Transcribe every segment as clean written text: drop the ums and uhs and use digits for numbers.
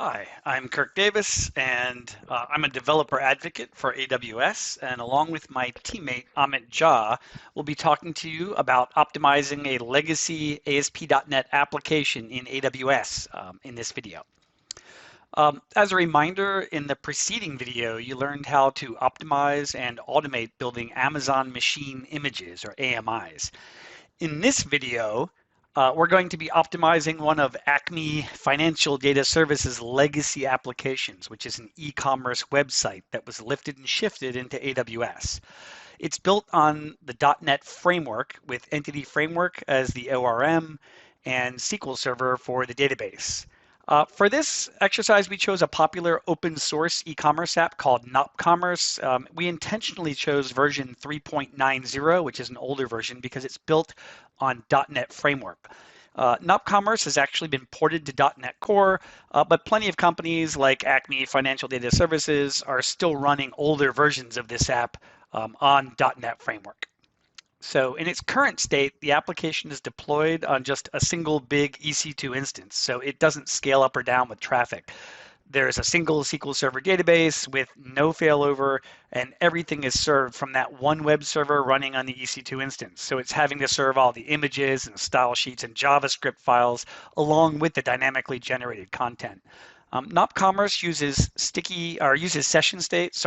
Hi, I'm Kirk Davis, and I'm a developer advocate for AWS. And along with my teammate Amit Jha, we'll be talking to you about optimizing a legacy ASP.NET application in AWS in this video. As a reminder, in the preceding video, you learned how to optimize and automate building Amazon Machine Images, or AMIs. In this video, we're going to be optimizing one of Acme Financial Data Services legacy applications, which is an e-commerce website that was lifted and shifted into AWS. It's built on the .NET framework with Entity Framework as the ORM and SQL Server for the database. For this exercise, we chose a popular open source e-commerce app called NopCommerce. We intentionally chose version 3.90, which is an older version because it's built on .NET Framework. NopCommerce has actually been ported to .NET Core, but plenty of companies like Acme Financial Data Services are still running older versions of this app on .NET Framework. So in its current state, the application is deployed on just a single big EC2 instance, so it doesn't scale up or down with traffic. There's a single SQL Server database with no failover, and everything is served from that one web server running on the EC2 instance. So it's having to serve all the images and style sheets and JavaScript files along with the dynamically generated content. NopCommerce uses session state,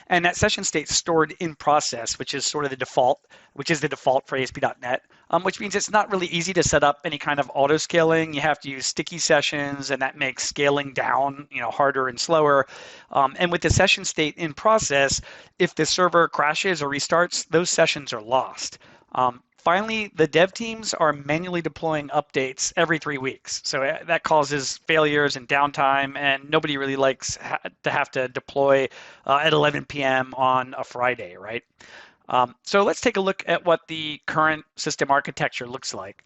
and that session state is stored in process, which is sort of the default, which is the default for ASP.NET, which means it's not really easy to set up any kind of auto scaling. You have to use sticky sessions, and that makes scaling down, harder and slower. And with the session state in process, if the server crashes or restarts, those sessions are lost. Finally, the dev teams are manually deploying updates every 3 weeks. So that causes failures and downtime, and nobody really likes to have to deploy at 11 p.m. on a Friday, right? So let's take a look at what the current system architecture looks like.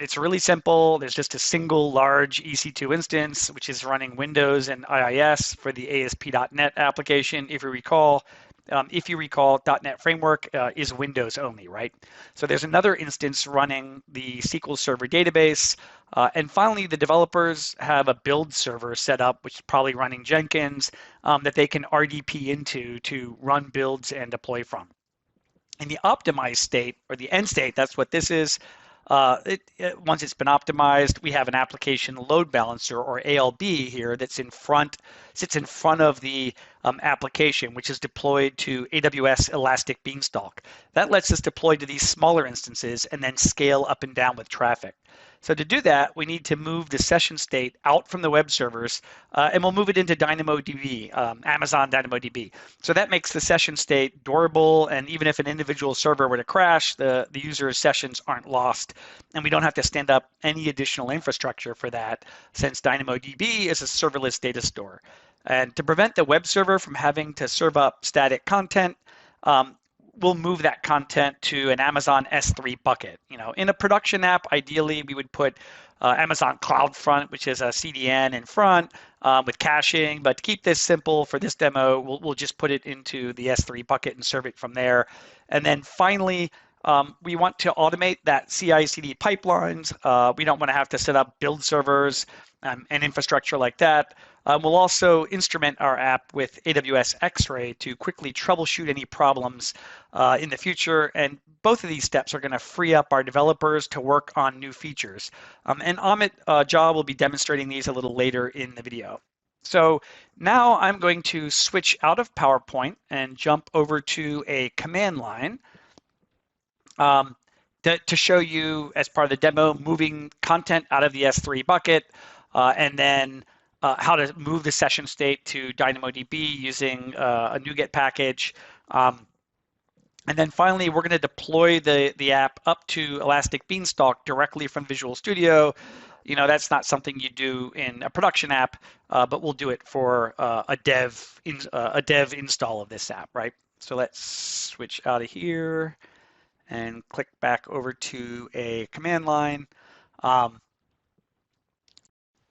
It's really simple. There's just a single large EC2 instance, which is running Windows and IIS for the ASP.NET application, if you recall. .NET Framework is Windows only, right? So there's another instance running the SQL Server database. And finally, the developers have a build server set up, which is probably running Jenkins, that they can RDP into to run builds and deploy from. In the optimized state, or the end state, that's what this is. Once it's been optimized, we have an application load balancer, or ALB, here that sits in front of the application, which is deployed to AWS Elastic Beanstalk. That lets us deploy to these smaller instances and then scale up and down with traffic. So to do that, we need to move the session state out from the web servers, and we'll move it into DynamoDB, Amazon DynamoDB. So that makes the session state durable, and even if an individual server were to crash, the user's sessions aren't lost, and we don't have to stand up any additional infrastructure for that, since DynamoDB is a serverless data store. And to prevent the web server from having to serve up static content, we'll move that content to an Amazon S3 bucket. In a production app, ideally we would put Amazon CloudFront, which is a CDN in front with caching. But to keep this simple for this demo, we'll just put it into the S3 bucket and serve it from there. And then finally, we want to automate that CI/CD pipelines. We don't want to have to set up build servers and infrastructure like that. We'll also instrument our app with AWS X-Ray to quickly troubleshoot any problems in the future. And both of these steps are going to free up our developers to work on new features. And Amit Jha will be demonstrating these a little later in the video. So now I'm going to switch out of PowerPoint and jump over to a command line to show you, as part of the demo, moving content out of the S3 bucket, and then how to move the session state to DynamoDB using a NuGet package. And then finally, we're going to deploy the app up to Elastic Beanstalk directly from Visual Studio. That's not something you do in a production app, but we'll do it for a dev install of this app, right? So let's switch out of here and click back over to a command line.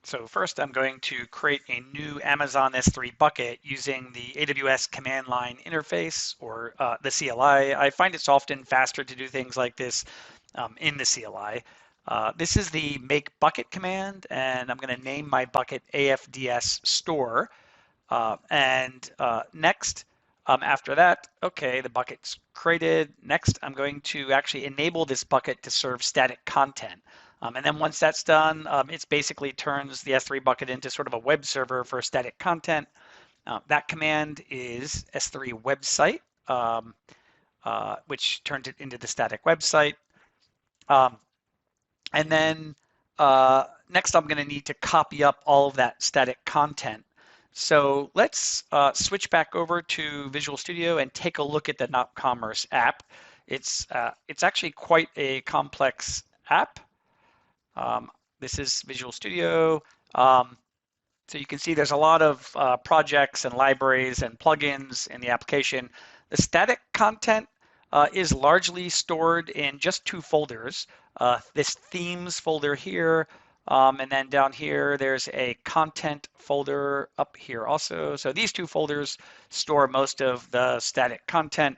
So first I'm going to create a new Amazon S3 bucket using the AWS command line interface, or the CLI. I find it's often faster to do things like this in the CLI. This is the make bucket command, and I'm going to name my bucket AFDS store. Next, after that, okay, the bucket's created. Next, I'm going to actually enable this bucket to serve static content. And then once that's done, it basically turns the S3 bucket into sort of a web server for static content. That command is S3 website, which turns it into the static website. Um, and then next, I'm going to need to copy up all of that static content. So let's switch back over to Visual Studio and take a look at the Not Commerce app. It's actually quite a complex app. This is Visual Studio. So you can see there's a lot of projects and libraries and plugins in the application. The static content is largely stored in just two folders. This themes folder here, and then down here there's a content folder up here also. So these two folders store most of the static content.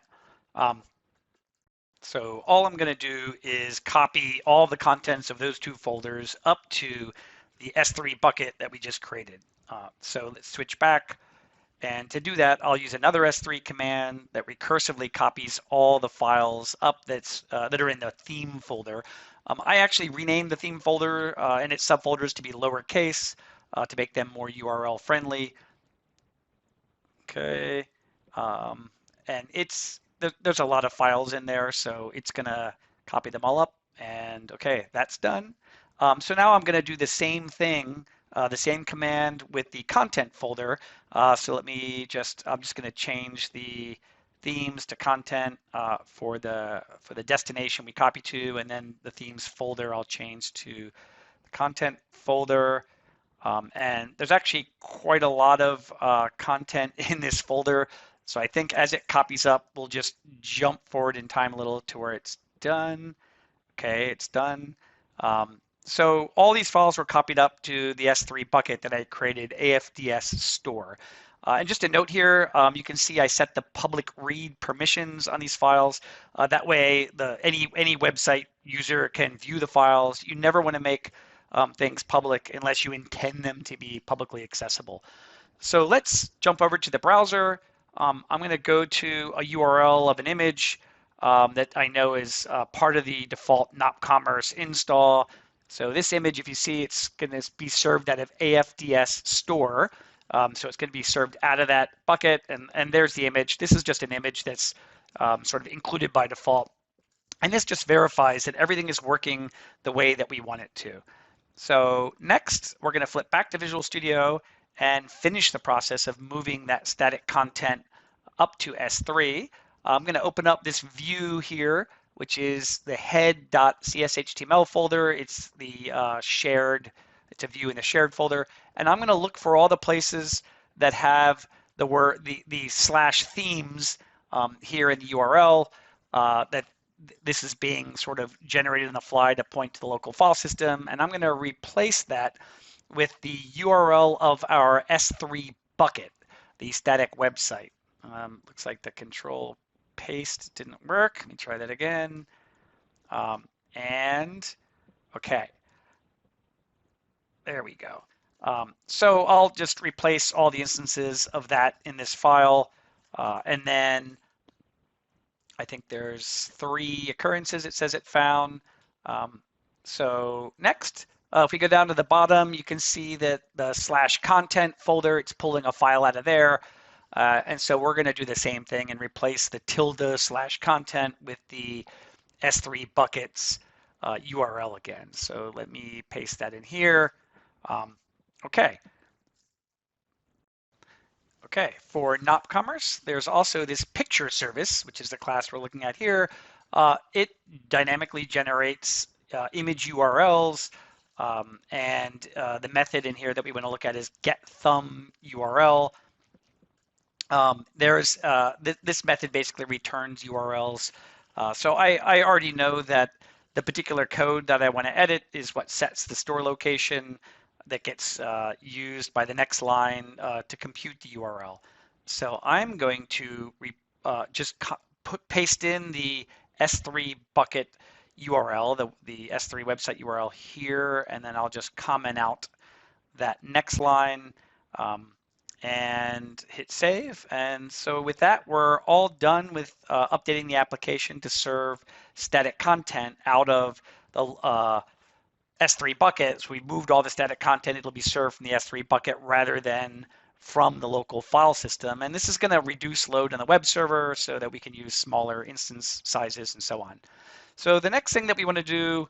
So all I'm going to do is copy all the contents of those two folders up to the S3 bucket that we just created. So let's switch back. And to do that, I'll use another S3 command that recursively copies all the files up that are in the theme folder. I actually renamed the theme folder and its subfolders to be lowercase to make them more URL friendly. Okay, and there's a lot of files in there, so it's gonna copy them all up. And okay, that's done. So now I'm gonna do the same thing. The same command with the content folder. So I'm just going to change the themes to content for the destination we copy to, and then the themes folder I'll change to the content folder. And there's actually quite a lot of content in this folder. So I think as it copies up, we'll just jump forward in time a little to where it's done. Okay, it's done. So all these files were copied up to the S3 bucket that I created, AFDS store. And just a note here, you can see I set the public read permissions on these files. That way, any website user can view the files. You never want to make things public unless you intend them to be publicly accessible. So let's jump over to the browser. I'm going to go to a URL of an image that I know is part of the default Not Commerce install. So this image, if you see, it's going to be served out of AFDS store. So it's going to be served out of that bucket. And there's the image. This is just an image that's sort of included by default. And this just verifies that everything is working the way that we want it to. So next, we're going to flip back to Visual Studio and finish the process of moving that static content up to S3. I'm going to open up this view here, which is the head.cshtml folder. It's the it's a view in the shared folder. And I'm going to look for all the places that have the word, the slash themes here in the URL that this is being sort of generated on the fly to point to the local file system. And I'm going to replace that with the URL of our S3 bucket, the static website. Looks like the control paste didn't work. Let me try that again. Okay, there we go. So I'll just replace all the instances of that in this file. And then I think there's 3 occurrences it says it found. So next, if we go down to the bottom, you can see that the slash content folder, it's pulling a file out of there. And so we're going to do the same thing and replace the tilde slash content with the S3 buckets URL again. So let me paste that in here. Okay. Okay, for Not Commerce, there's also this picture service, which is the class we're looking at here. It dynamically generates image URLs, and the method in here that we want to look at is getThumbURL. This method basically returns URLs. So I already know that the particular code that I want to edit is what sets the store location that gets used by the next line to compute the URL. So I'm going to just paste in the S3 bucket URL, the S3 website URL here, and then I'll just comment out that next line and hit save. And so with that, we're all done with updating the application to serve static content out of the S3 bucket. So we moved all the static content. It'll be served from the S3 bucket rather than from the local file system. And this is going to reduce load on the web server so that we can use smaller instance sizes and so on. So the next thing that we want to do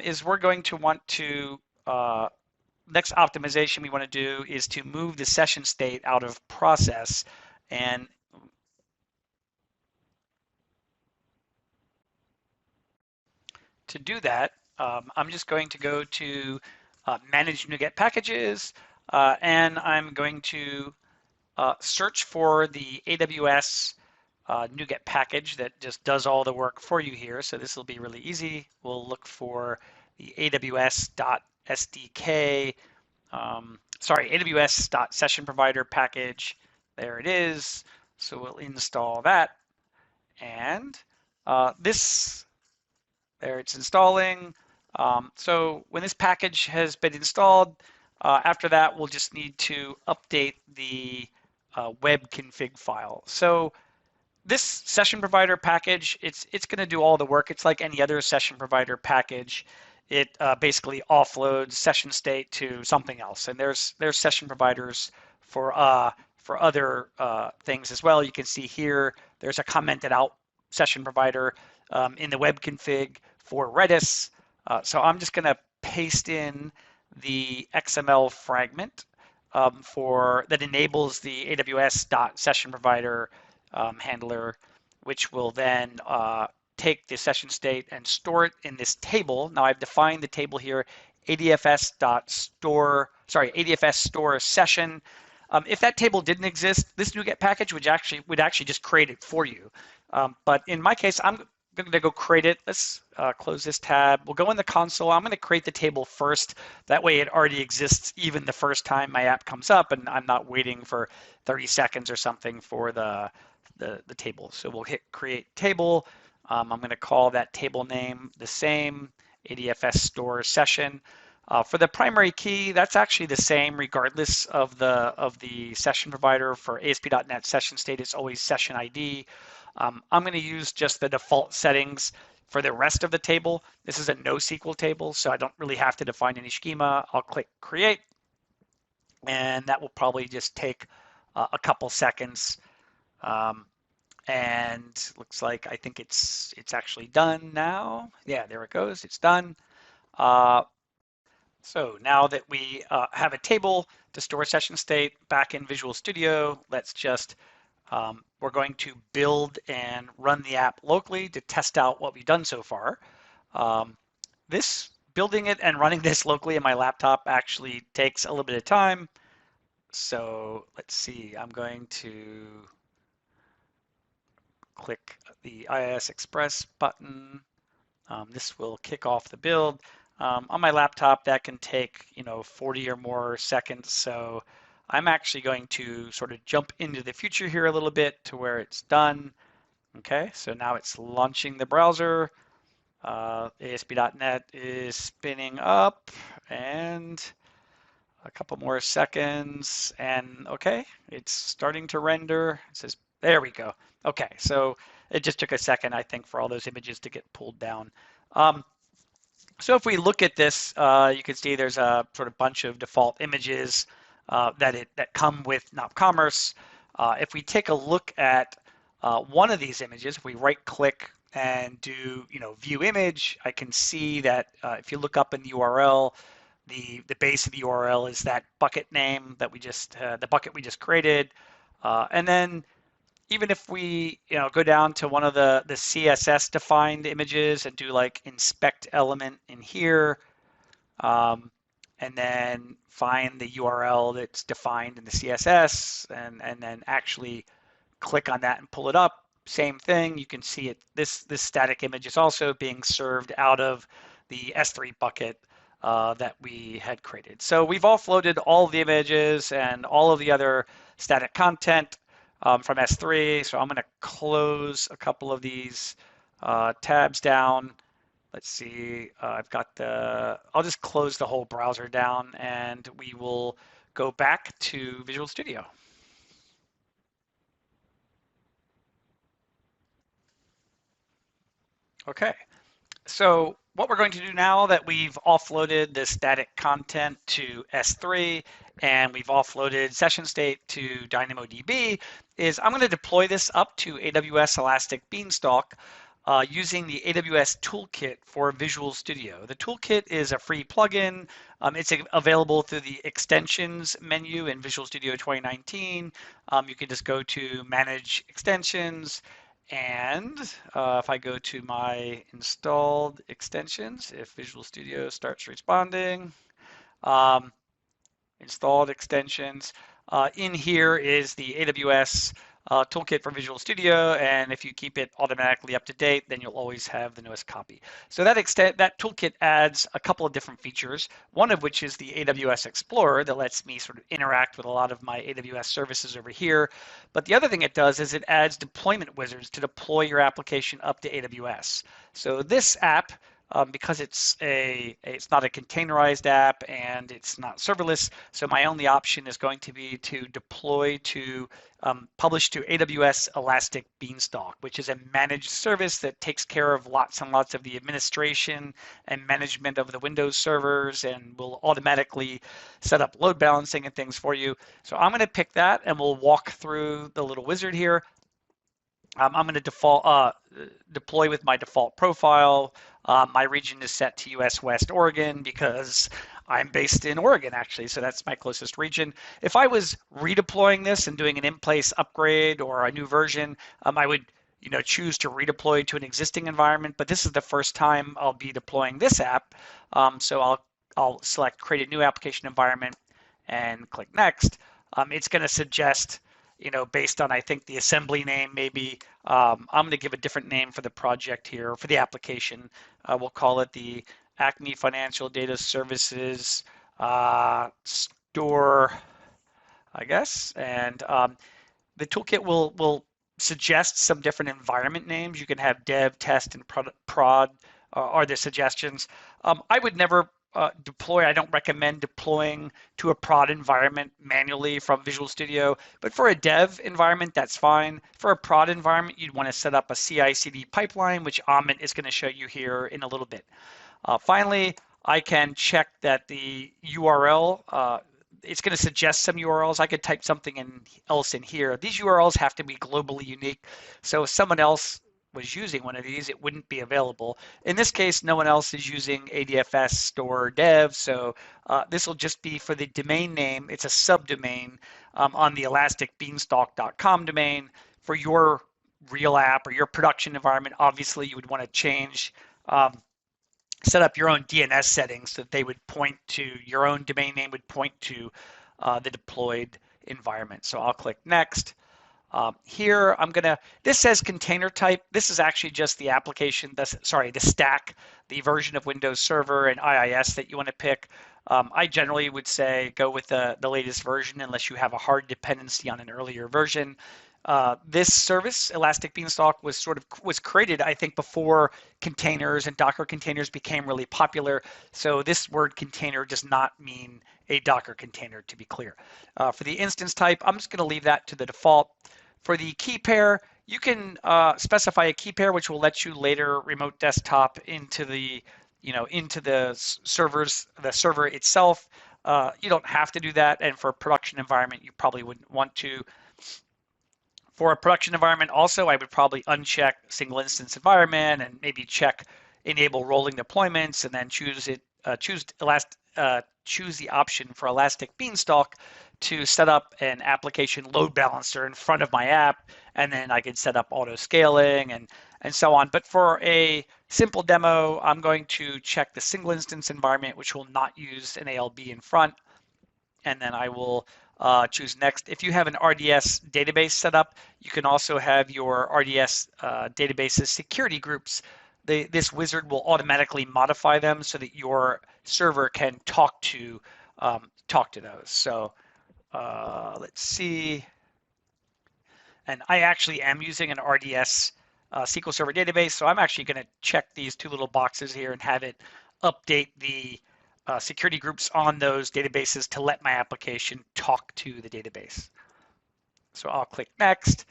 is we're going to want to next optimization we want to do is to move the session state out of process. And to do that, I'm just going to go to manage NuGet packages, and I'm going to search for the AWS NuGet package that just does all the work for you here. So this will be really easy. We'll look for the AWS.SDK, AWS.Session Provider package. There it is. So we'll install that. And there it's installing. So when this package has been installed, after that, we'll just need to update the web config file. So this session provider package, it's going to do all the work. It's like any other session provider package. It basically offloads session state to something else. And there's session providers for other things as well. You can see here, there's a commented out session provider in the web config for Redis. So I'm just going to paste in the XML fragment that enables the AWS.Session Provider handler, which will then take the session state and store it in this table. Now I've defined the table here, ADFS store session. If that table didn't exist, this NuGet package would actually just create it for you. But in my case, I'm going to go create it. Let's close this tab. We'll go in the console. I'm going to create the table first. That way it already exists even the first time my app comes up, and I'm not waiting for 30 seconds or something for the table. So we'll hit create table. I'm going to call that table name the same, ADFS store session. For the primary key, that's actually the same regardless of the session provider. For ASP.NET session state, it's always session ID. I'm going to use just the default settings for the rest of the table. This is a NoSQL table, so I don't really have to define any schema. I'll click create, and that will probably just take a couple seconds. And looks like I think it's actually done now. Yeah, there it goes. It's done. So now that we have a table to store session state back in Visual Studio, let's just we're going to build and run the app locally to test out what we've done so far. Building it and running this locally in my laptop actually takes a little bit of time. So let's see, I'm going to click the IIS Express button. This will kick off the build. On my laptop, that can take 40 or more seconds. So I'm actually going to sort of jump into the future here a little bit to where it's done. Okay, so now it's launching the browser. ASP.NET is spinning up, and a couple more seconds, and okay, it's starting to render. It says, there we go. Okay, so it just took a second, I think, for all those images to get pulled down. So if we look at this, you can see there's a sort of bunch of default images that come with NOP Commerce. If we take a look at one of these images, if we right-click and do view image, I can see that if you look up in the URL, the base of the URL is that bucket name that we just the bucket we just created, and then even if we go down to one of the CSS defined images and do like inspect element in here, and then find the URL that's defined in the CSS, and then actually click on that and pull it up, same thing. You can see it. This static image is also being served out of the S3 bucket that we had created. So we've offloaded all of the images and all of the other static content from S3. So I'm going to close a couple of these tabs down, let's see, I'll just close the whole browser down and we will go back to Visual Studio. Okay, so what we're going to do now that we've offloaded the static content to S3 and we've offloaded session state to DynamoDB is I'm going to deploy this up to AWS Elastic Beanstalk using the AWS Toolkit for Visual Studio. The Toolkit is a free plugin. It's available through the extensions menu in Visual Studio 2019. You can just go to Manage Extensions, and if I go to my installed extensions, if Visual Studio starts responding, um, installed extensions. In here is the AWS toolkit for Visual Studio, and if you keep it automatically up to date, then you'll always have the newest copy. So that toolkit adds a couple of different features, one of which is the AWS Explorer that lets me sort of interact with a lot of my AWS services over here. But the other thing it does is it adds deployment wizards to deploy your application up to AWS. So this app, because it's not a containerized app and it's not serverless, so my only option is going to be to deploy to publish to AWS Elastic Beanstalk, which is a managed service that takes care of lots and lots of the administration and management of the Windows servers and will automatically set up load balancing and things for you. So I'm going to pick that and we'll walk through the little wizard here. I'm going to deploy with my default profile. My region is set to US West Oregon because I'm based in Oregon, actually, so that's my closest region. If I was redeploying this and doing an in-place upgrade or a new version, I would choose to redeploy to an existing environment, but this is the first time I'll be deploying this app. So I'll select Create a New Application Environment and click Next. It's going to suggest based on, I think, the assembly name, maybe I'm going to give a different name for the project here, for the application. We'll call it the Acme Financial Data Services Store, I guess. And the toolkit will suggest some different environment names. You can have dev, test, and prod are the suggestions. I would never I don't recommend deploying to a prod environment manually from Visual Studio, but for a dev environment, that's fine. For a prod environment, you'd want to set up a CI/CD pipeline, which Amit is going to show you here in a little bit. Finally, I can check that the URL, it's going to suggest some URLs. I could type something else in here. These URLs have to be globally unique, so if someone else was using one of these, it wouldn't be available. In this case, no one else is using ADFS store dev, so this will just be for the domain name. It's a subdomain on the elasticbeanstalk.com domain. For your real app or your production environment, obviously you would want to change, set up your own DNS settings so that they would point to, your own domain name would point to the deployed environment. So I'll click Next. Here this says container type. This is actually just the application, the stack, the version of Windows Server and IIS that you want to pick. I generally would say go with the latest version unless you have a hard dependency on an earlier version. This service, Elastic Beanstalk, was created, I think, before containers and Docker containers became really popular. So this word container does not mean a Docker container, to be clear. For the instance type, I'm just going to leave that to the default. For the key pair, you can specify a key pair which will let you later remote desktop into the server itself. You don't have to do that, and for a production environment, you probably wouldn't want to. For a production environment, also, I would probably uncheck single instance environment and maybe check enable rolling deployments, and then choose the option for Elastic Beanstalk to set up an application load balancer in front of my app, and then I can set up auto scaling and so on. But for a simple demo, I'm going to check the single instance environment, which will not use an ALB in front, and then I will choose Next. If you have an RDS database set up, you can also have your RDS databases security groups. This wizard will automatically modify them so that your server can talk to those. So let's see. And I actually am using an RDS SQL Server database. So I'm actually going to check these two little boxes here and have it update the security groups on those databases to let my application talk to the database. So I'll click next.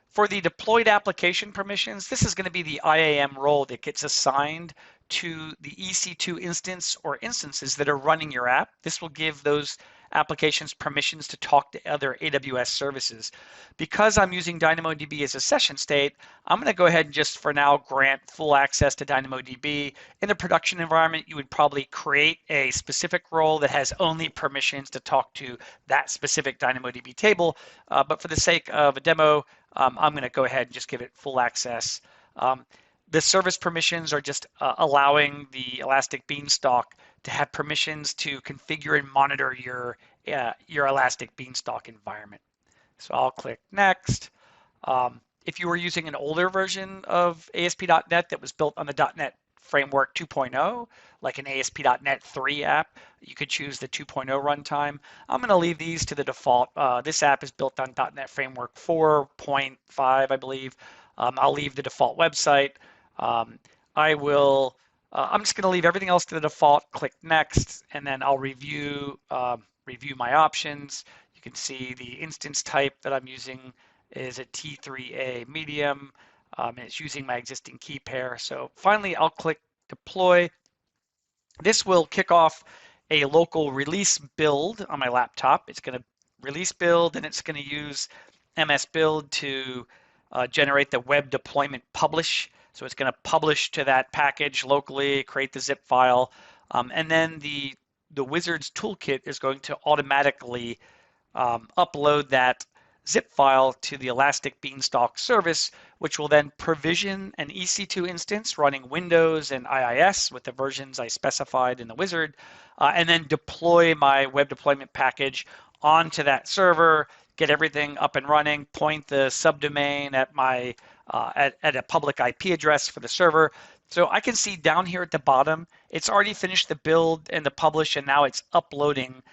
For the deployed application permissions, this is going to be the IAM role that gets assigned to the EC2 instance or instances that are running your app. This will give those applications permissions to talk to other AWS services. Because I'm using DynamoDB as a session state, I'm going to go ahead and just for now grant full access to DynamoDB. In a production environment, you would probably create a specific role that has only permissions to talk to that specific DynamoDB table. But for the sake of a demo, I'm going to go ahead and just give it full access. The service permissions are just allowing the Elastic Beanstalk to have permissions to configure and monitor your Elastic Beanstalk environment. So I'll click next. If you were using an older version of ASP.NET that was built on the .NET Framework 2.0, like an ASP.NET 3 app, you could choose the 2.0 runtime. I'm going to leave these to the default. This app is built on .NET Framework 4.5, I believe. I'll leave the default website. I'm just going to leave everything else to the default, click next, and then I'll review my options. You can see the instance type that I'm using is a T3A medium. And it's using my existing key pair. So finally, I'll click deploy. This will kick off a local release build on my laptop. It's going to release build, and it's going to use MS Build to generate the web deployment publish. So it's going to publish to that package locally, create the zip file, and then the Wizards toolkit is going to automatically upload that zip file to the Elastic Beanstalk service, which will then provision an EC2 instance running Windows and IIS with the versions I specified in the wizard, and then deploy my web deployment package onto that server, get everything up and running, point the subdomain at my at a public IP address for the server. So I can see down here at the bottom, it's already finished the build and the publish, and now it's uploading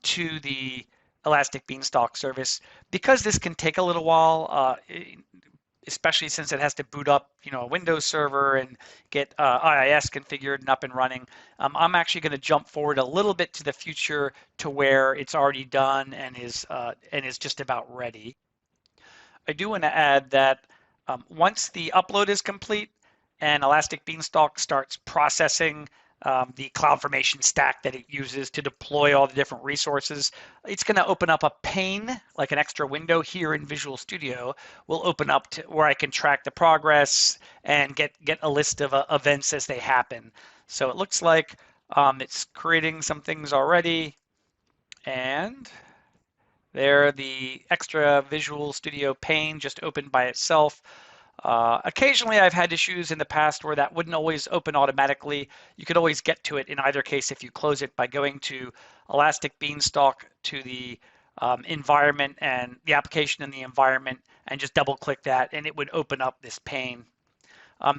to the Elastic Beanstalk service. Because this can take a little while, especially since it has to boot up, a Windows server and get IIS configured and up and running, I'm actually going to jump forward a little bit to the future to where it's already done and is just about ready. I do want to add that once the upload is complete and Elastic Beanstalk starts processing the CloudFormation stack that it uses to deploy all the different resources, it's going to open up a pane, like an extra window here in Visual Studio, will open up to where I can track the progress and get a list of events as they happen. So it looks like it's creating some things already, and there the extra Visual Studio pane just opened by itself. Occasionally I've had issues in the past where that wouldn't always open automatically. You could always get to it in either case if you close it by going to Elastic Beanstalk to the environment and the application in the environment and just double click that, and it would open up this pane.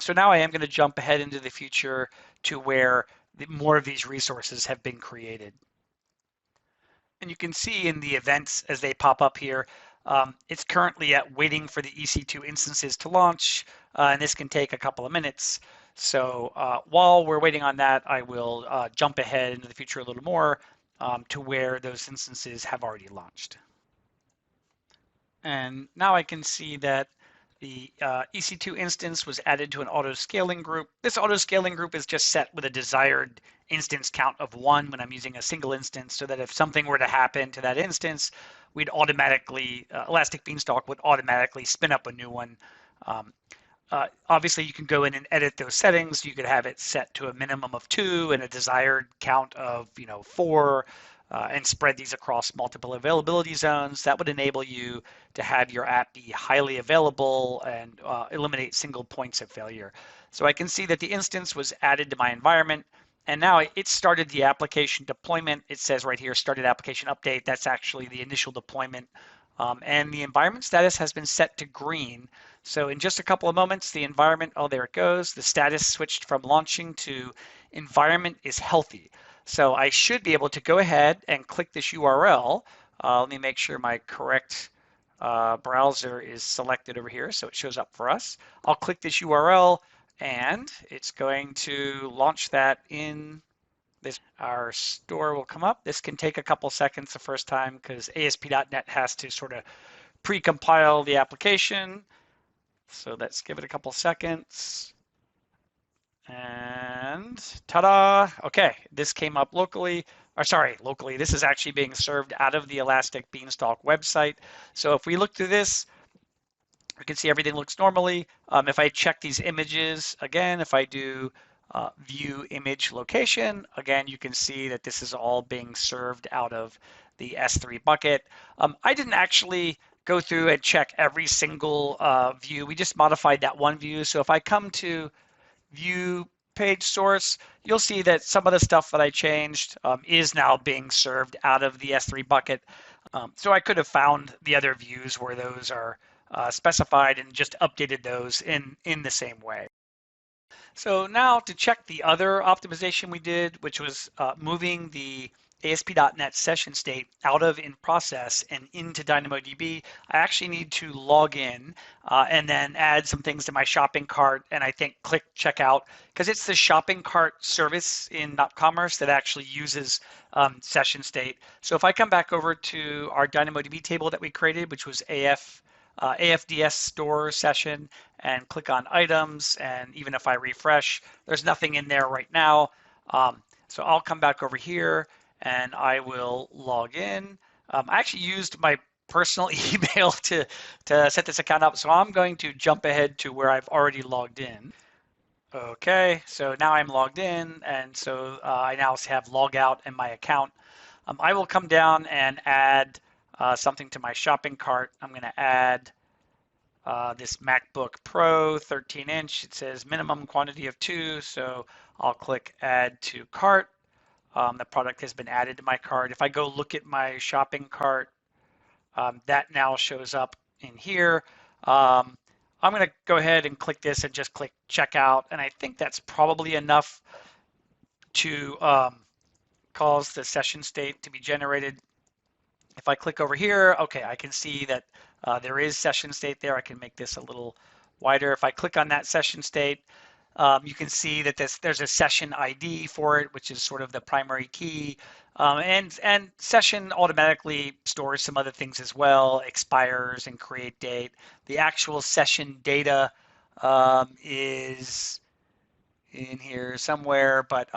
So now I am going to jump ahead into the future to where more of these resources have been created. And you can see in the events as they pop up here, it's currently waiting for the EC2 instances to launch, and this can take a couple of minutes. So while we're waiting on that, I will jump ahead into the future a little more to where those instances have already launched. And now I can see that the EC2 instance was added to an auto-scaling group. This auto-scaling group is just set with a desired instance count of 1 when I'm using a single instance, so that if something were to happen to that instance, we'd automatically, Elastic Beanstalk would automatically spin up a new one. Obviously, you can go in and edit those settings. You could have it set to a minimum of 2 and a desired count of 4, and spread these across multiple availability zones. That would enable you to have your app be highly available and eliminate single points of failure. So I can see that the instance was added to my environment, and now it started the application deployment. It says right here, started application update. That's actually the initial deployment. And the environment status has been set to green. So in just a couple of moments, the environment, oh, there it goes. The status switched from launching to environment is healthy. So I should be able to go ahead and click this URL. Let me make sure my correct browser is selected over here, so it shows up for us. I'll click this URL, and it's going to launch that in this. Our store will come up. This can take a couple seconds the first time because ASP.NET has to sort of pre-compile the application. So let's give it a couple seconds. And ta-da! Okay, this came up locally. Or sorry, locally. This is actually being served out of the Elastic Beanstalk website. So if we look through this, we can see everything looks normally. If I check these images again, if I do view image location, again, you can see that this is all being served out of the S3 bucket. I didn't actually go through and check every single view. We just modified that one view. So if I come to view page source, you'll see that some of the stuff that I changed is now being served out of the S3 bucket. So I could have found the other views where those are specified and just updated those in the same way. So now to check the other optimization we did, which was moving the ASP.NET session state out of in process and into DynamoDB, I actually need to log in and then add some things to my shopping cart, and I think click checkout, because it's the shopping cart service in .commerce that actually uses session state. So if I come back over to our DynamoDB table that we created, which was AFDS store session, and click on items, and even if I refresh, there's nothing in there right now. So I'll come back over here and I will log in. I actually used my personal email to set this account up, so I'm going to jump ahead to where I've already logged in. Okay, so now I'm logged in, and so I now have log out in my account. I will come down and add something to my shopping cart. I'm going to add this MacBook Pro 13-inch. It says minimum quantity of 2, so I'll click add to cart. The product has been added to my cart. If I go look at my shopping cart, that now shows up in here. I'm going to go ahead and click this and just click checkout, and I think that's probably enough to cause the session state to be generated. If I click over here, okay, I can see that there is session state there. I can make this a little wider. If I click on that session state, you can see that there's a session ID for it, which is sort of the primary key. And session automatically stores some other things as well, expires and create date. The actual session data is in here somewhere, but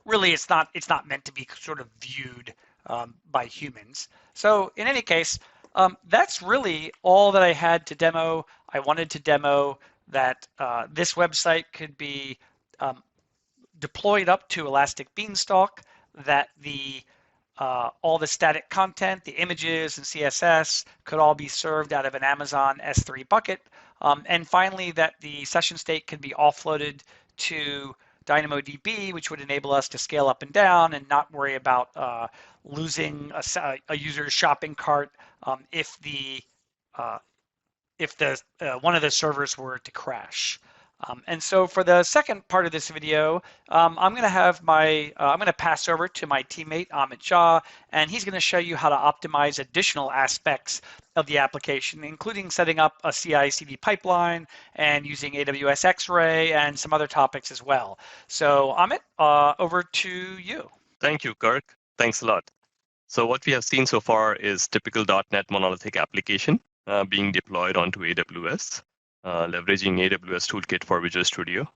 really it's not meant to be sort of viewed by humans. So in any case, that's really all that I had to demo. I wanted to demo that this website could be deployed up to Elastic Beanstalk, that all the static content, the images and CSS could all be served out of an Amazon S3 bucket. And finally, that the session state can be offloaded to DynamoDB, which would enable us to scale up and down and not worry about losing a user's shopping cart if one of the servers were to crash. And so for the second part of this video, I'm going to pass over to my teammate Amit Jha, and he's going to show you how to optimize additional aspects of the application, including setting up a CI/CD pipeline and using AWS X-Ray and some other topics as well. So Amit, over to you. Thank you, Kirk. Thanks a lot. So what we have seen so far is typical .NET monolithic application being deployed onto AWS. Leveraging AWS Toolkit for Visual Studio.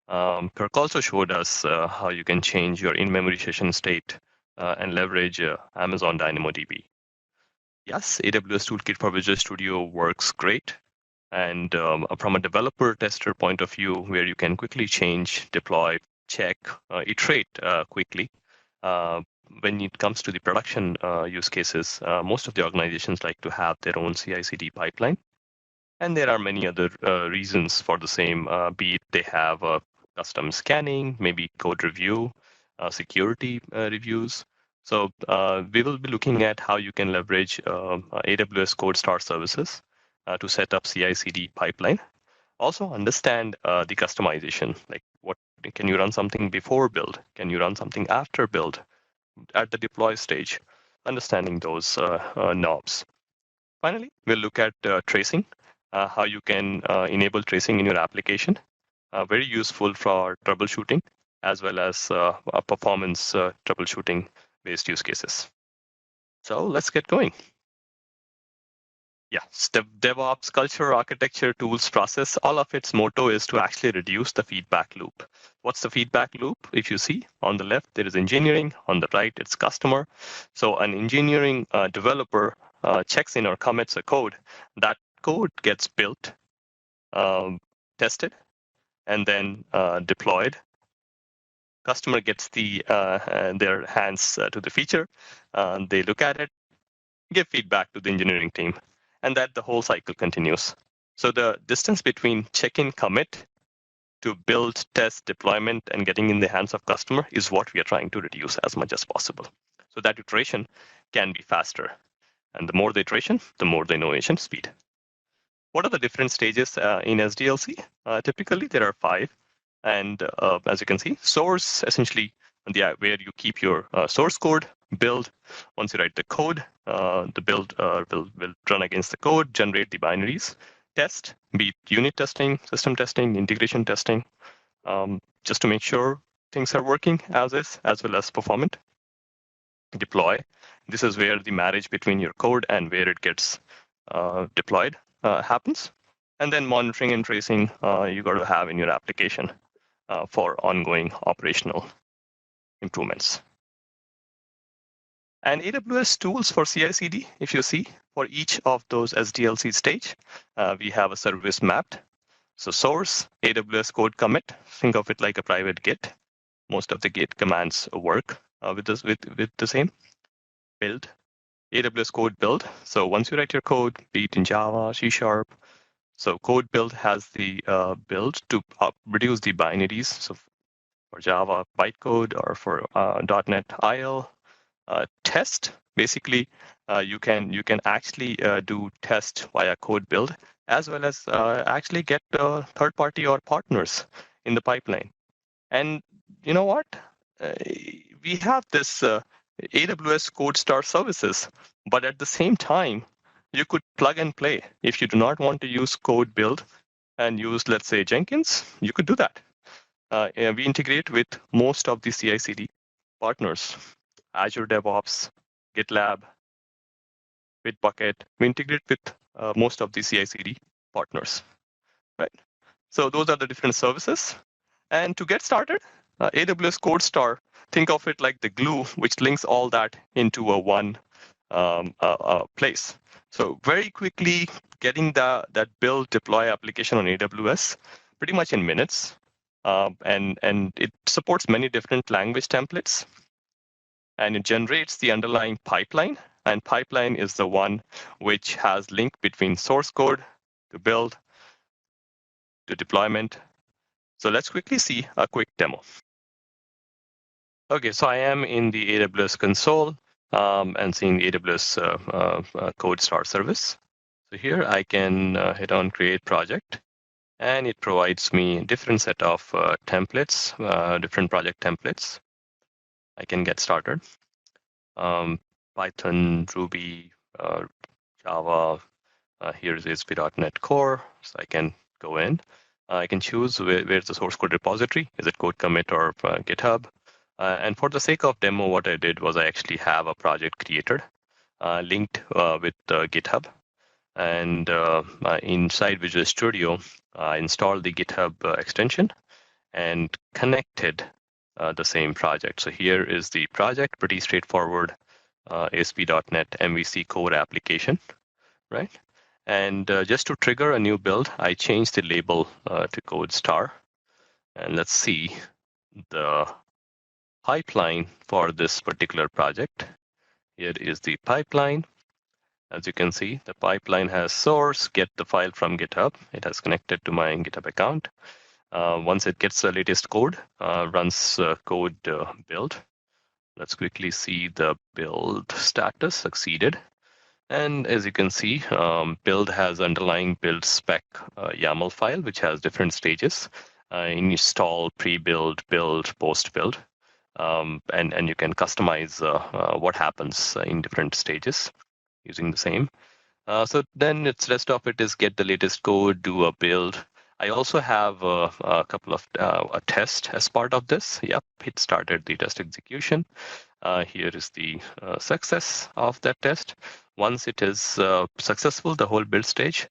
Kirk also showed us how you can change your in-memory session state and leverage Amazon DynamoDB. Yes, AWS Toolkit for Visual Studio works great. And from a developer tester point of view, where you can quickly change, deploy, check, iterate quickly. When it comes to the production use cases, most of the organizations like to have their own CI/CD pipeline. And there are many other reasons for the same, be it they have custom scanning, maybe code review, security reviews. So we will be looking at how you can leverage AWS CodeStar services to set up CI/CD pipeline. Also understand the customization, like what can you run something before build? Can you run something after build at the deploy stage? Understanding those knobs. Finally, we'll look at tracing, how you can enable tracing in your application. Very useful for troubleshooting as well as performance troubleshooting based use cases. So let's get going. Yeah, DevOps, culture, architecture, tools, process, all of its motto is to actually reduce the feedback loop. What's the feedback loop? If you see on the left, there is engineering. On the right, it's customer. So an engineering developer checks in or commits a code. That code gets built, tested, and then deployed. Customer gets their hands to the feature. They look at it, give feedback to the engineering team, and that the whole cycle continues. So the distance between check-in commit to build, test, deployment, and getting in the hands of customer is what we are trying to reduce as much as possible. So that iteration can be faster. And the more the iteration, the more the innovation speed. What are the different stages in SDLC? Typically, there are 5. And as you can see, source, essentially where you keep your source code, build. Once you write the code, the build will run against the code, generate the binaries, test, be it unit testing, system testing, integration testing, just to make sure things are working as is, as well as performant. Deploy. This is where the marriage between your code and where it gets deployed happens. And then monitoring and tracing you got to have in your application for ongoing operational improvements. And AWS tools for CI/CD, if you see, for each of those SDLC stage, we have a service mapped. So source, AWS code commit, think of it like a private Git. Most of the Git commands work with the same. Build, AWS code build. So once you write your code, be it in Java, C#, so code build has the build to reduce the binaries. So for Java bytecode or for .NET IL. Test, basically, you can actually do test via code build, as well as actually get third-party or partners in the pipeline. And you know what? We have this AWS CodeStar services, but at the same time, you could plug and play. If you do not want to use code build and use, let's say, Jenkins, you could do that. We integrate with most of the CI/CD partners, Azure DevOps, GitLab, Bitbucket. We integrate with most of the CI/CD partners, right? So those are the different services. And to get started, AWS CodeStar, think of it like the glue, which links all that into a one place. So very quickly getting that build deploy application on AWS pretty much in minutes. And it supports many different language templates. And it generates the underlying pipeline. And pipeline is the one which has link between source code to build to deployment. So let's quickly see a quick demo. Okay, so I am in the AWS console and seeing the AWS CodeStar service. So here I can hit on create project, and it provides me a different set of templates, different project templates. I can get started. Python, Ruby, Java. Here's ASP.NET Core, so I can go in. I can choose where's the source code repository. Is it code commit or GitHub? And for the sake of demo, what I did was I actually have a project created, linked with GitHub. And inside Visual Studio, I installed the GitHub extension and connected the same project. So here is the project, pretty straightforward, ASP.NET MVC core application, right? And just to trigger a new build, I changed the label to CodeStar. And let's see the pipeline for this particular project. Here is the pipeline. As you can see, the pipeline has source, get the file from GitHub. It has connected to my GitHub account. Once it gets the latest code, runs code build. Let's quickly see the build status succeeded. And as you can see, build has underlying build spec YAML file, which has different stages, install, pre-build, build, post-build. And you can customize what happens in different stages using the same. So then it's rest of it is get the latest code, do a build. I also have a couple of a test as part of this. Yep, it started the test execution. Here is the success of that test. Once it is successful, the whole build stage,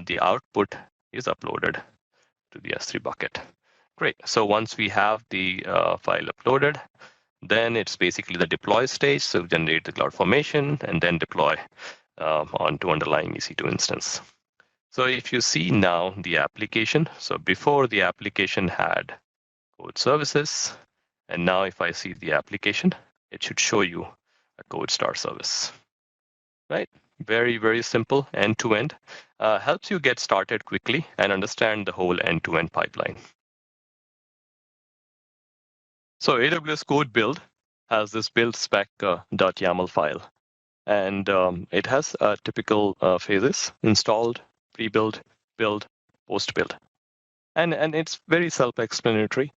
the output is uploaded to the S3 bucket. Great. So once we have the file uploaded, then it's basically the deploy stage. So generate the CloudFormation and then deploy onto underlying EC2 instance. So if you see now the application, so before the application had code services, and now if I see the application, it should show you a CodeStar service, right? Very, very simple, end-to-end. Helps you get started quickly and understand the whole end-to-end pipeline. So AWS Code Build has this build spec .yaml file, and it has typical phases: installed, pre-build, build, post-build. And it's very self-explanatory.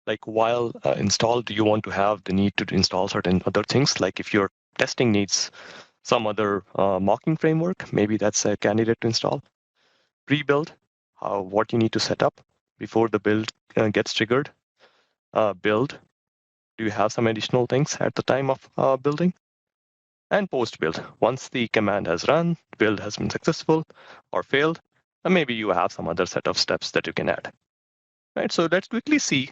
Like while installed, you want to have the need to install certain other things. Like if your testing needs some other mocking framework, maybe that's a candidate to install. Pre-build, what you need to set up before the build gets triggered. Build, do you have some additional things at the time of building? And post-build, once the command has run, build has been successful or failed, and maybe you have some other set of steps that you can add. Right, so let's quickly see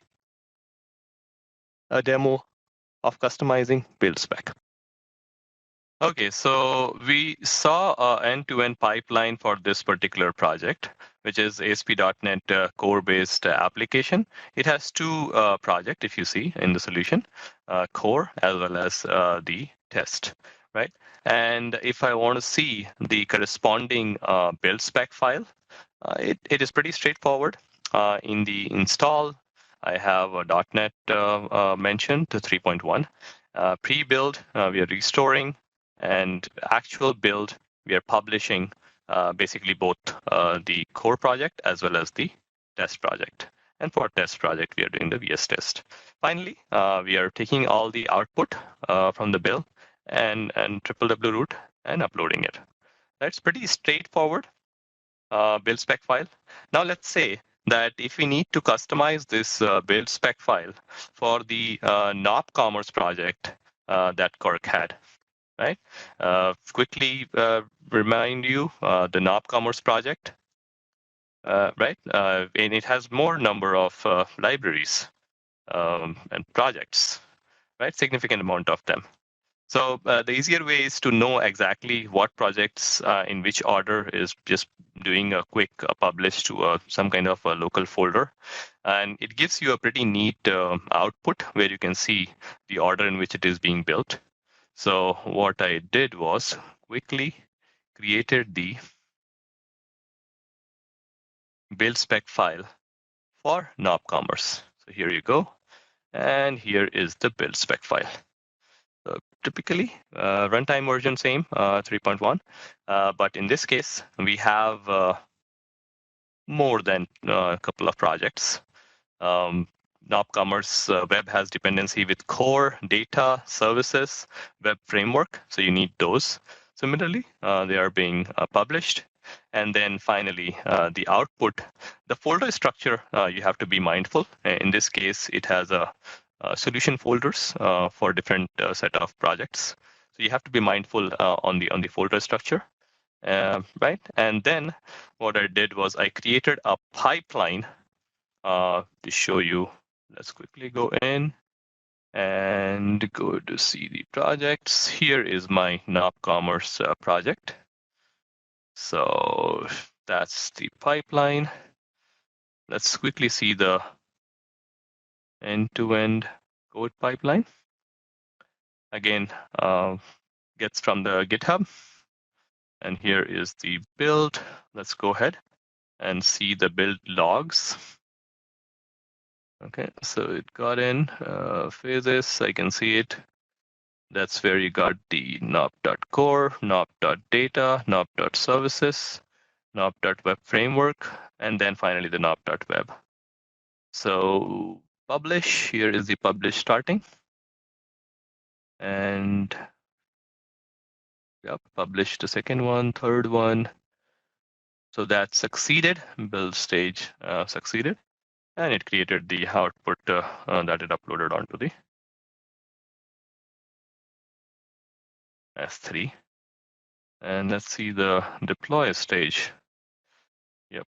a demo of customizing build spec. Okay, so we saw an end-to-end pipeline for this particular project, which is ASP.NET Core-based application. It has two projects, if you see in the solution, Core as well as the test, right? And if I want to see the corresponding build spec file, it is pretty straightforward. In the install, I have a .NET mentioned to 3.1. Pre-build, we are restoring, and actual build, we are publishing basically both the core project as well as the test project. And for test project, we are doing the VS test. Finally, we are taking all the output from the build and www root and uploading it. That's pretty straightforward build spec file. Now let's say that if we need to customize this build spec file for the NOP Commerce project that Kirk had, right? Quickly remind you the NOP Commerce project, right? And it has more number of libraries and projects, right? Significant amount of them. So the easier way is to know exactly what projects in which order is just doing a quick publish to some kind of a local folder. And it gives you a pretty neat output where you can see the order in which it is being built. So what I did was quickly created the build spec file for NOP Commerce. So here you go. And here is the build spec file. Typically, runtime version same, 3.1. But in this case, we have more than a couple of projects. NOP Commerce Web has dependency with core, data, services, web framework. So you need those. Similarly, they are being published. And then finally, the output, the folder structure, you have to be mindful. In this case, it has a solution folders for different set of projects. So you have to be mindful on the folder structure, right? And then what I did was I created a pipeline to show you. Let's quickly go in and go to see the projects. Here is my NOP Commerce project. So that's the pipeline. Let's quickly see the end-to-end code pipeline. Again, gets from the GitHub. And here is the build. Let's go ahead and see the build logs. Okay, so it got in phases. I can see it. That's where you got the nop.core, nop.data, nop.services, nop.web framework, and then finally the nop.web. So publish, here is the publish starting. And Yep, published the second one, third one. So that succeeded, build stage succeeded, and it created the output that it uploaded onto the S3. And let's see the deploy stage. Yep.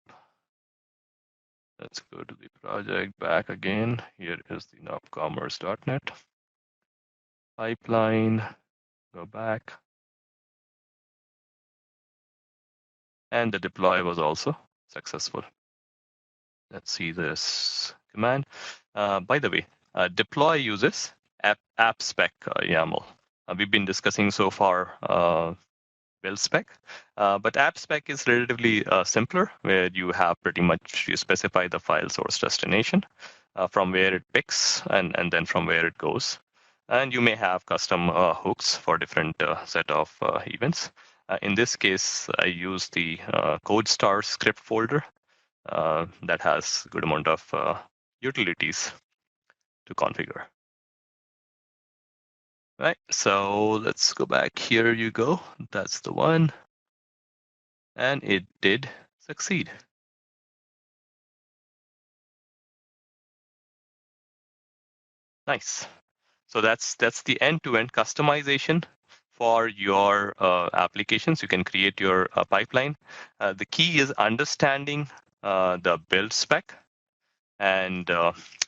Let's go to the project back again. Here is the nopcommerce.net pipeline. Go back. And the deploy was also successful. Let's see this command. By the way, deploy uses app spec YAML. We've been discussing so far build spec, but app spec is relatively simpler, where you have pretty much, you specify the file source destination from where it picks and then from where it goes. And you may have custom hooks for different set of events. In this case, I use the CodeStar script folder that has a good amount of utilities to configure. Right, so let's go back. Here you go. That's the one. And it did succeed. Nice. So that's the end-to-end customization for your applications. You can create your pipeline. The key is understanding the build spec and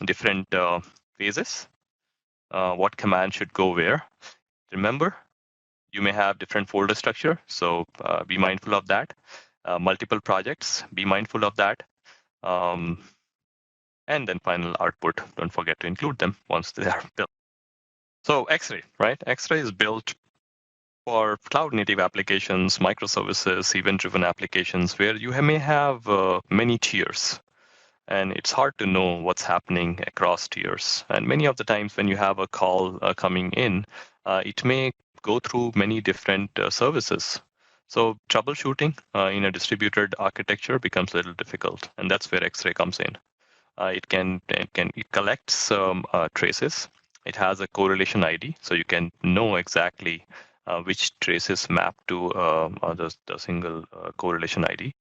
different phases. What command should go where? Remember, you may have different folder structure, so be mindful of that. Multiple projects, be mindful of that. And then final output, don't forget to include them once they are built. So X-Ray, right? X-Ray is built for cloud native applications, microservices, event-driven applications, where you may have many tiers. And it's hard to know what's happening across tiers. And many of the times when you have a call coming in, it may go through many different services. So troubleshooting in a distributed architecture becomes a little difficult. And that's where X-Ray comes in. It collects traces. It has a correlation ID, so you can know exactly which traces map to the single correlation ID.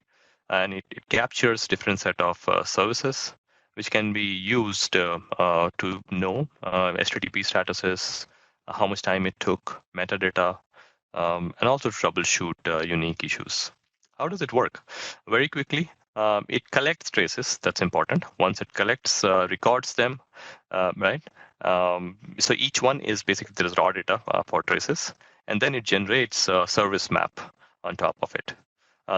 And it captures different set of services which can be used to know HTTP statuses, how much time it took, metadata, and also troubleshoot unique issues. How does it work? Very quickly, it collects traces. That's important. Once it collects, records them, right? So each one is basically, there is raw data for traces, and then it generates a service map on top of it.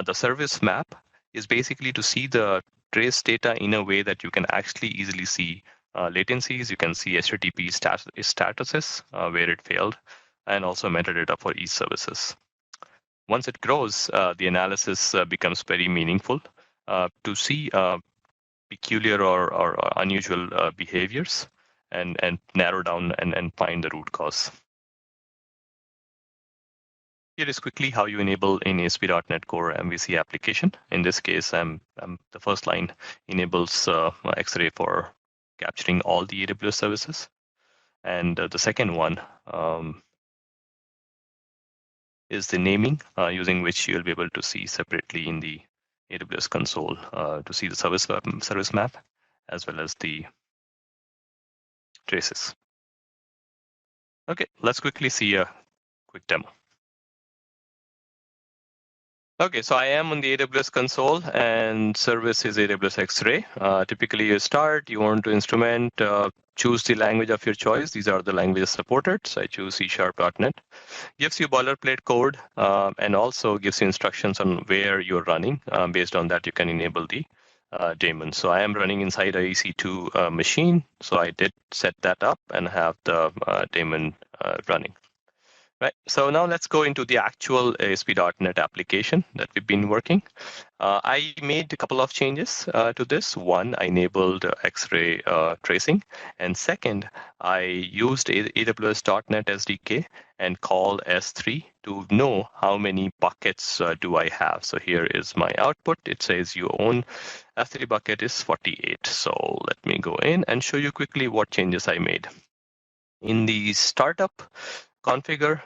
The service map is basically to see the trace data in a way that you can actually easily see latencies. You can see HTTP statuses, where it failed, and also metadata for each services. Once it grows, the analysis becomes very meaningful to see peculiar or unusual behaviors and narrow down and find the root cause. Here is quickly how you enable in ASP.NET Core MVC application. In this case, the first line enables X-Ray for capturing all the AWS services. And the second one is the naming, using which you'll be able to see separately in the AWS console to see the service map, as well as the traces. Okay, let's quickly see a quick demo. Okay, so I am on the AWS console, and service is AWS X-Ray. Typically, you start, you want to instrument, choose the language of your choice. These are the languages supported. So I choose C#.NET. Gives you boilerplate code and also gives you instructions on where you're running. Based on that, you can enable the daemon. So I am running inside a EC2 machine. So I did set that up and have the daemon running. Right. So now let's go into the actual ASP.NET application that we've been working. I made a couple of changes to this. One, I enabled X-Ray tracing. And second, I used AWS.NET SDK and called S3 to know how many buckets do I have. So here is my output. It says you own S3 bucket is 48. So let me go in and show you quickly what changes I made. In the startup configure,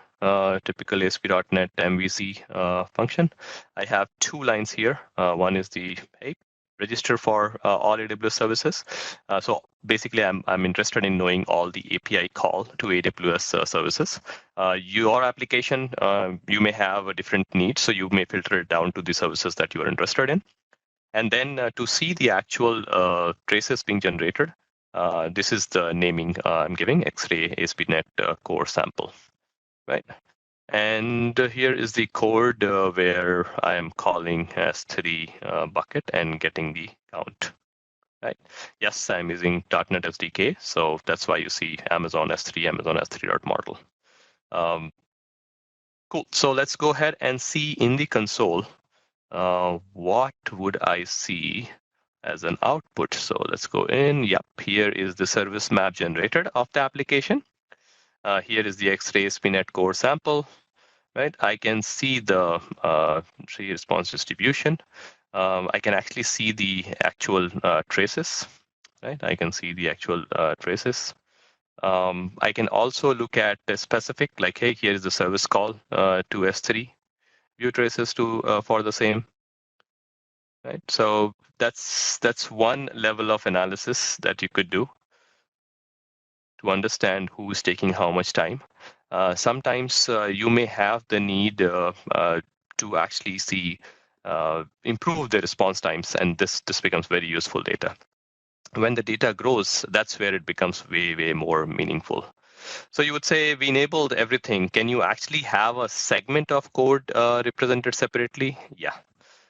typical ASP.NET MVC function. I have two lines here. One is the hey, register for all AWS services. So basically, I'm interested in knowing all the API call to AWS services. Your application, you may have a different need, so you may filter it down to the services that you are interested in. And then to see the actual traces being generated, this is the naming I'm giving, X-Ray ASP.NET core sample, right? And here is the code where I am calling S3 bucket and getting the count, right? Yes, I'm using .NET SDK, so that's why you see Amazon S3.model. Cool, so let's go ahead and see in the console, what would I see as an output? So let's go in. Yep, here is the service map generated of the application. Here is the X-Ray ASP.NET core sample, right? I can see the tree response distribution. I can actually see the actual traces, right? I can see the actual traces. I can also look at the specific, like, hey, here is the service call to S3. View traces to for the same, right? So that's one level of analysis that you could do to understand who's taking how much time. Sometimes you may have the need to actually see improve the response times, and this becomes very useful data. When the data grows, that's where it becomes way more meaningful. So you would say we enabled everything. Can you actually have a segment of code represented separately? Yeah.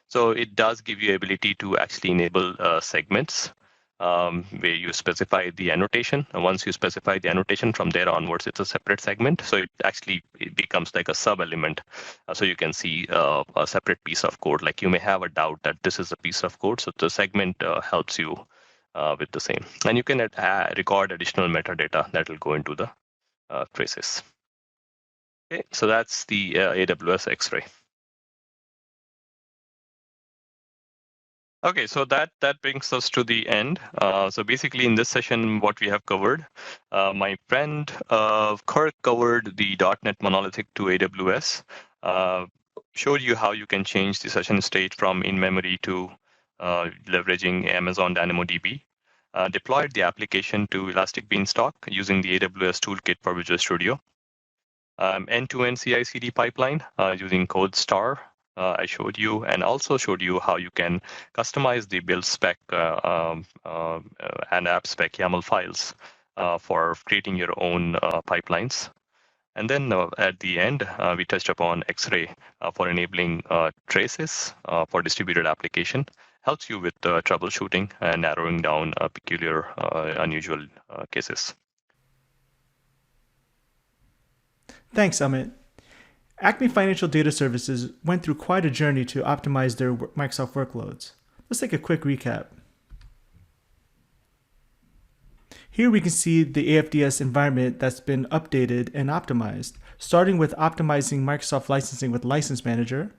So it does give you ability to actually enable segments where you specify the annotation. And once you specify the annotation, from there onwards, it's a separate segment. So it becomes like a sub-element. So you can see a separate piece of code. Like you may have a doubt that this is a piece of code. So the segment helps you with the same. And you can record additional metadata that will go into the traces. Okay, so that's the AWS X-Ray. Okay, so that brings us to the end. So basically, in this session, what we have covered, my friend Kirk covered the .NET monolithic to AWS, showed you how you can change the session state from in-memory to leveraging Amazon DynamoDB. Deployed the application to Elastic Beanstalk using the AWS toolkit for Visual Studio. End-to-end CI/CD pipeline using CodeStar. I showed you, and also showed you how you can customize the build spec and app spec YAML files for creating your own pipelines. And then at the end, we touched upon X-Ray for enabling traces for distributed application. Helps you with troubleshooting and narrowing down peculiar, unusual cases. Thanks, Amit. Acme Financial Data Services went through quite a journey to optimize their Microsoft workloads. Let's take a quick recap. Here we can see the AFDS environment that's been updated and optimized, starting with optimizing Microsoft licensing with License Manager,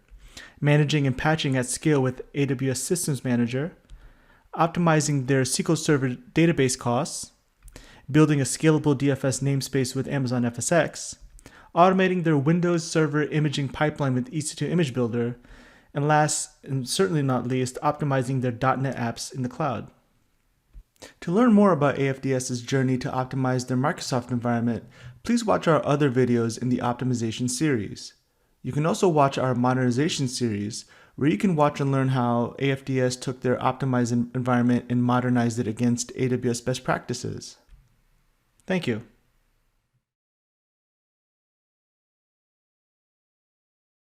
managing and patching at scale with AWS Systems Manager, optimizing their SQL Server database costs, building a scalable DFS namespace with Amazon FSx, automating their Windows Server imaging pipeline with EC2 Image Builder, and last and certainly not least, optimizing their .NET apps in the cloud. To learn more about AFDS's journey to optimize their Microsoft environment, please watch our other videos in the optimization series. You can also watch our modernization series, where you can watch and learn how AFDS took their optimized environment and modernized it against AWS best practices. Thank you.